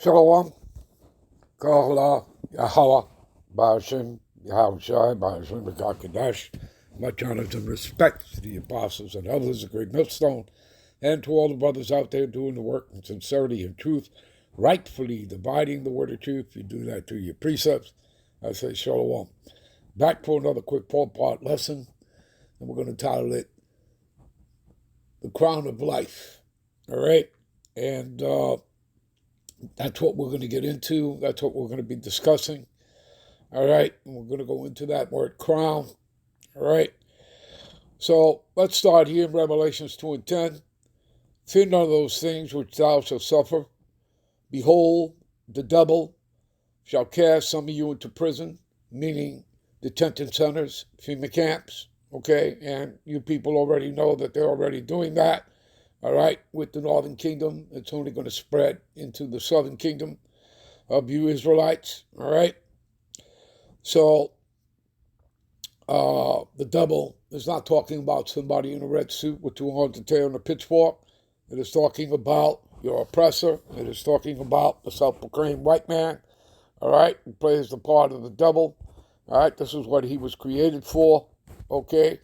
Shalom, Kala, Yahweh, Ba'ashem, Yahushai, Ba'ashem, Kadesh. Much honors and respect to the apostles and others, a great millstone, and to all the brothers out there doing the work in sincerity and truth, rightfully dividing the word of truth. You do that through your precepts. I say Shalom. Back for another quick four-part lesson, and we're going to title it The Crown of Life. All right? And that's what we're going to get into. That's what we're going to be discussing. All right? And we're going to go into that word crown. All right? So let's start here in Revelations 2 and 10. Fear none of those things which thou shalt suffer. Behold, the devil shall cast some of you into prison, meaning detention centers, FEMA camps, okay? And you people already know that they're already doing that, all right? With the northern kingdom, it's only going to spread into the southern kingdom of you Israelites, all right? So the devil is not talking about somebody in a red suit with two horns, a tail, and a pitchfork. It is talking about your oppressor. It is talking about the self-proclaimed white man, all right, who plays the part of the devil. All right, this is what he was created for, okay?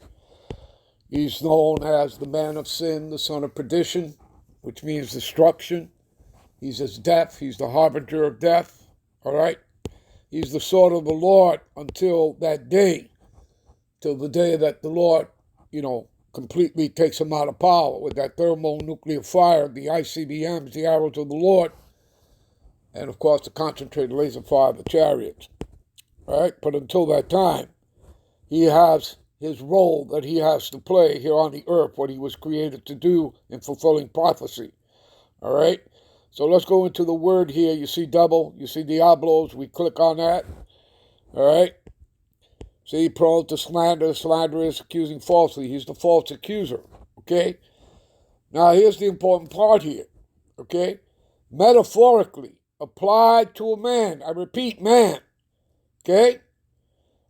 He's known as the man of sin, the son of perdition, which means destruction. He's as death. He's the harbinger of death, all right? He's the sword of the Lord until that day, till the day that the Lord, completely takes him out of power with that thermonuclear fire, the ICBMs, the arrows of the Lord, and, of course, the concentrated laser fire of the chariots. All right, but until that time, he has his role that he has to play here on the earth, what he was created to do in fulfilling prophecy. All right, so let's go into the word here. You see double, you see diablos, we click on that. All right, see, prone to slander, slanderous, accusing falsely. He's the false accuser, okay? Now, here's the important part here, okay? Metaphorically applied to a man, I repeat, man, okay,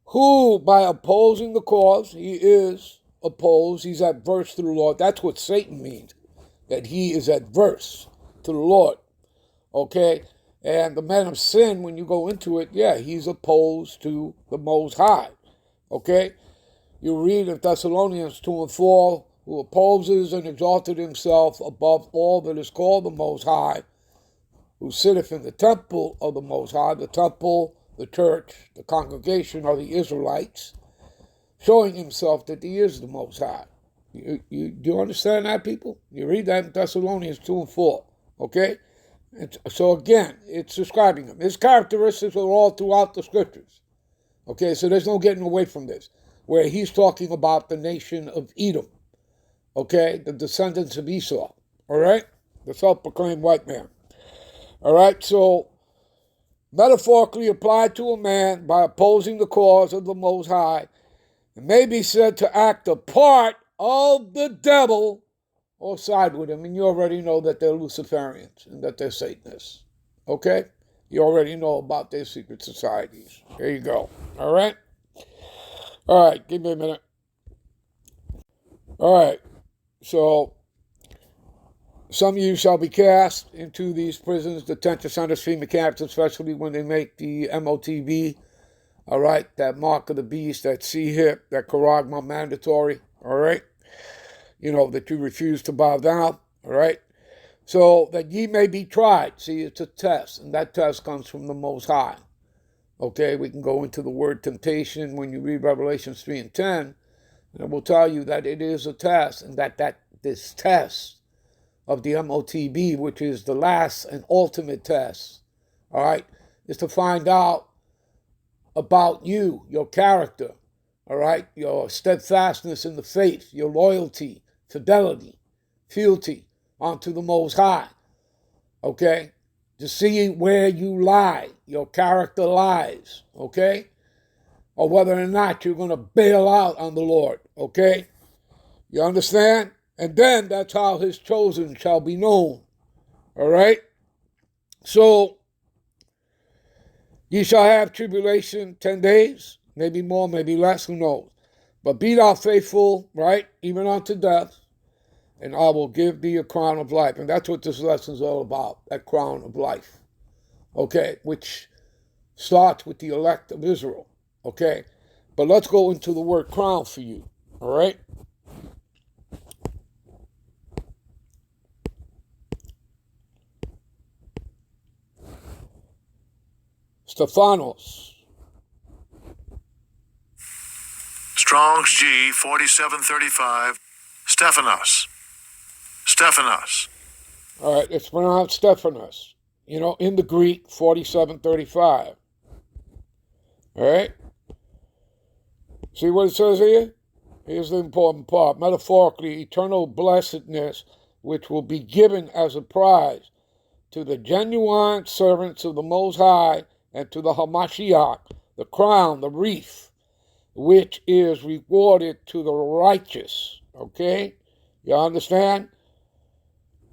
who by opposing the cause, he is opposed, he's adverse to the Lord. That's what Satan means, that he is adverse to the Lord, okay? And the man of sin, when you go into it, yeah, he's opposed to the Most High, okay? You read in Thessalonians 2 and 4, who opposes and exalted himself above all that is called the Most High, who sitteth in the temple of the Most High, the temple, the church, the congregation of the Israelites, showing himself that he is the Most High. Do you understand that, people? You read that in Thessalonians 2 and 4, okay? And so again, it's describing him. His characteristics are all throughout the scriptures, okay? So there's no getting away from this, where he's talking about the nation of Edom, okay? The descendants of Esau, all right? The self-proclaimed white man. All right, so metaphorically applied to a man by opposing the cause of the Most High, it may be said to act a part of the devil or side with him. And you already know that they're Luciferians and that they're Satanists. Okay? You already know about their secret societies. There you go. All right? All right, give me a minute. All right, so some of you shall be cast into these prisons, detention centers, FEMA camps, especially when they make the MOTB, all right, that mark of the beast, that C-hip, that charagma mandatory, all right, that you refuse to bow down, all right, so that ye may be tried. See, it's a test, and that test comes from the Most High, okay? We can go into the word temptation when you read Revelations 3 and 10, and it will tell you that it is a test, and that this test of the MOTB, which is the last and ultimate test, all right, is to find out about you, your character, all right, your steadfastness in the faith, your loyalty, fidelity, fealty unto the Most High, okay, to see where you lie, your character lies, okay, or whether or not you're going to bail out on the Lord, okay, you understand? And then that's how his chosen shall be known. All right? So, ye shall have tribulation 10 days, maybe more, maybe less, who knows. But be thou faithful, right, even unto death, and I will give thee a crown of life. And that's what this lesson is all about, that crown of life. okay, which starts with the elect of Israel, okay? But let's go into the word crown for you, all right? Stephanos. Strong's G 4735. Stephanos. Stephanos. All right, it's pronounced Stephanos. You know, in the Greek, 4735. All right? See what it says here? Here's the important part. Metaphorically, eternal blessedness, which will be given as a prize to the genuine servants of the Most High and to the Hamashiach, the crown, the wreath, which is rewarded to the righteous. Okay? You understand?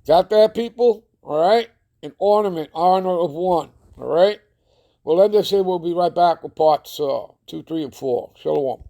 Got that, people? All right? An ornament, honor of one. All right? Well, let us say we'll be right back with parts 2, 3, and 4. Shalom.